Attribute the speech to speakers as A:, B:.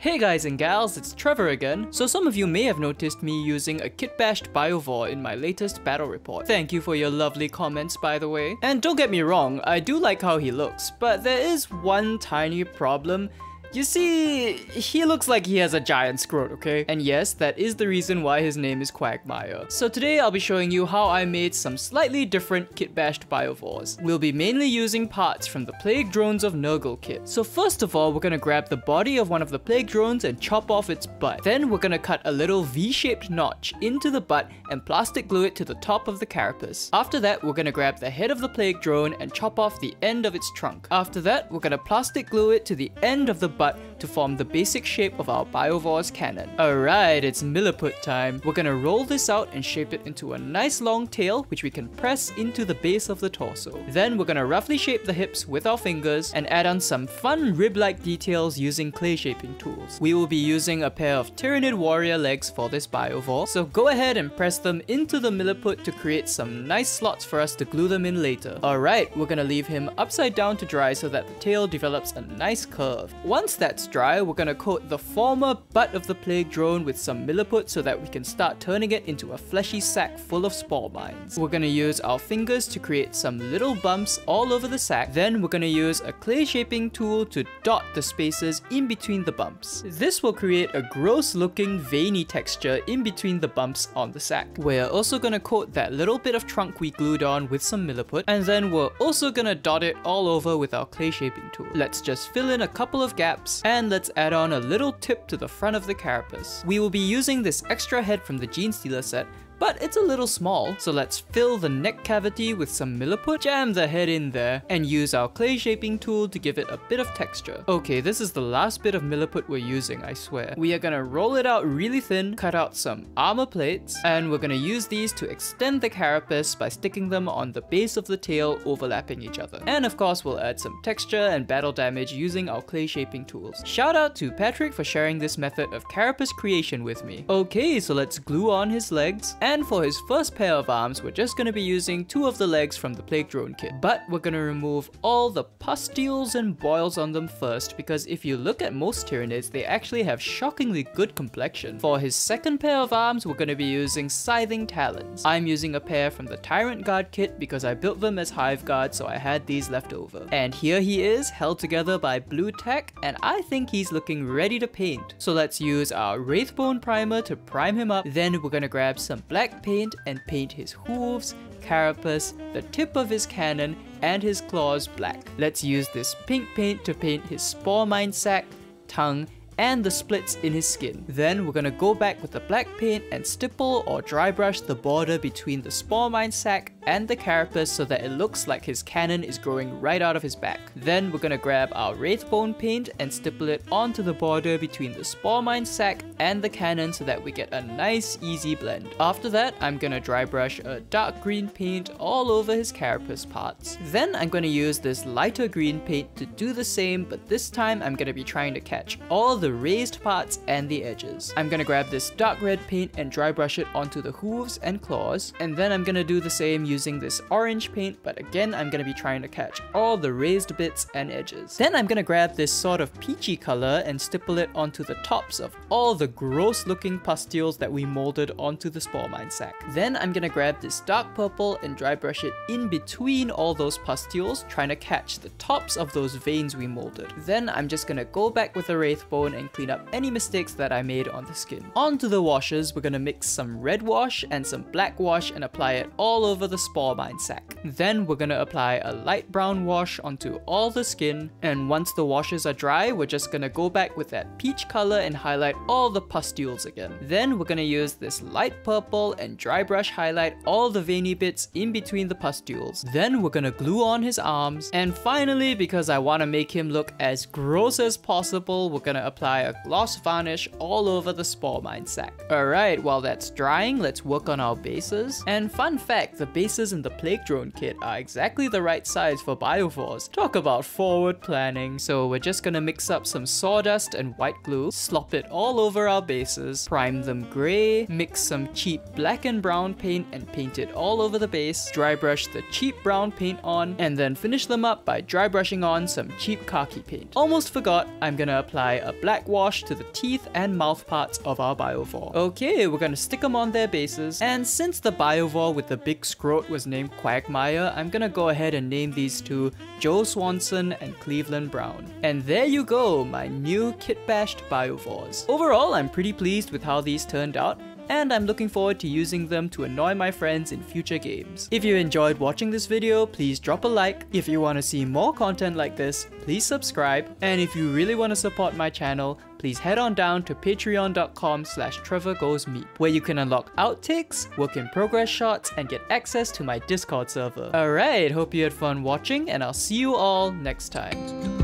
A: Hey guys and gals, it's Trevor again. So some of you may have noticed me using a kit-bashed Biovore in my latest battle report. Thank you for your lovely comments, by the way. And don't get me wrong, I do like how he looks, but there is one tiny problem. You see, he looks like he has a giant scrot, okay? And yes, that is the reason why his name is Quagmire. So today I'll be showing you how I made some slightly different kit-bashed Biovores. We'll be mainly using parts from the Plague Drones of Nurgle kit. So first of all, we're gonna grab the body of one of the Plague Drones and chop off its butt. Then we're gonna cut a little V-shaped notch into the butt and plastic glue it to the top of the carapace. After that, we're gonna grab the head of the Plague Drone and chop off the end of its trunk. After that, we're gonna plastic glue it to the end of the butt to form the basic shape of our Biovore's cannon. Alright, it's milliput time. We're gonna roll this out and shape it into a nice long tail, which we can press into the base of the torso. Then we're gonna roughly shape the hips with our fingers and add on some fun rib-like details using clay shaping tools. We will be using a pair of Tyrannid warrior legs for this Biovore, so go ahead and press them into the milliput to create some nice slots for us to glue them in later. Alright, we're gonna leave him upside down to dry so that the tail develops a nice curve. Once that's dry, we're gonna coat the former butt of the Plague Drone with some milliput so that we can start turning it into a fleshy sack full of spore mines. We're gonna use our fingers to create some little bumps all over the sack. Then we're gonna use a clay shaping tool to dot the spaces in between the bumps. This will create a gross looking veiny texture in between the bumps on the sack. We're also gonna coat that little bit of trunk we glued on with some milliput, and then we're also gonna dot it all over with our clay shaping tool. Let's just fill in a couple of gaps and let's add on a little tip to the front of the carapace. We will be using this extra head from the Gene Stealer set, but it's a little small, so let's fill the neck cavity with some milliput, jam the head in there, and use our clay shaping tool to give it a bit of texture. Okay, this is the last bit of milliput we're using, I swear. We are gonna roll it out really thin, cut out some armor plates, and we're gonna use these to extend the carapace by sticking them on the base of the tail overlapping each other. And of course, we'll add some texture and battle damage using our clay shaping tools. Shout out to Patrick for sharing this method of carapace creation with me. Okay, so let's glue on his legs. And for his first pair of arms, we're just gonna be using 2 of the legs from the Plague Drone kit. But we're gonna remove all the pustules and boils on them first, because if you look at most Tyrannids, they actually have shockingly good complexion. For his second pair of arms, we're gonna be using scything talons. I'm using a pair from the Tyrant Guard kit because I built them as Hive Guard, so I had these left over. And here he is, held together by blue tack, and I think he's looking ready to paint. So let's use our Wraithbone primer to prime him up. Then we're gonna grab some black paint and paint his hooves, carapace, the tip of his cannon, and his claws black. Let's use this pink paint to paint his spore mine sac, tongue, and the splits in his skin. Then we're gonna go back with the black paint and stipple or dry brush the border between the spore mine sac and the carapace so that it looks like his cannon is growing right out of his back. Then we're gonna grab our Wraithbone paint and stipple it onto the border between the spore mine sac and the cannon so that we get a nice easy blend. After that, I'm gonna dry brush a dark green paint all over his carapace parts. Then I'm gonna use this lighter green paint to do the same, but this time I'm gonna be trying to catch all the raised parts and the edges. I'm gonna grab this dark red paint and dry brush it onto the hooves and claws, and then I'm gonna do the same using this orange paint, but again I'm gonna be trying to catch all the raised bits and edges. Then I'm gonna grab this sort of peachy color and stipple it onto the tops of all the gross looking pustules that we molded onto the spore mine sac. Then I'm gonna grab this dark purple and dry brush it in between all those pustules, trying to catch the tops of those veins we molded. Then I'm just gonna go back with the Wraithbone and clean up any mistakes that I made on the skin. Onto the washes, we're gonna mix some red wash and some black wash and apply it all over the spore mine sac. Then we're gonna apply a light brown wash onto all the skin, and once the washes are dry, we're just gonna go back with that peach color and highlight all the pustules again. Then we're gonna use this light purple and dry brush highlight all the veiny bits in between the pustules. Then we're gonna glue on his arms, and finally, because I want to make him look as gross as possible, we're gonna apply a gloss varnish all over the spore mine sac. Alright, while that's drying, let's work on our bases. And fun fact, the base bases in the Plague Drone kit are exactly the right size for Biovores. Talk about forward planning. So we're just gonna mix up some sawdust and white glue, slop it all over our bases, prime them grey, mix some cheap black and brown paint and paint it all over the base, dry brush the cheap brown paint on, and then finish them up by dry brushing on some cheap khaki paint. Almost forgot, I'm gonna apply a black wash to the teeth and mouth parts of our Biovore. Okay, we're gonna stick them on their bases, and since the Biovore with the big scrot was named Quagmire, I'm gonna go ahead and name these two Joe Swanson and Cleveland Brown. And there you go, my new kit-bashed Biovores. Overall, I'm pretty pleased with how these turned out, and I'm looking forward to using them to annoy my friends in future games. If you enjoyed watching this video, please drop a like. If you want to see more content like this, please subscribe. And if you really want to support my channel, please head on down to patreon.com/TrevorGoesMeet, where you can unlock outtakes, work in progress shots, and get access to my Discord server. Alright, hope you had fun watching, and I'll see you all next time.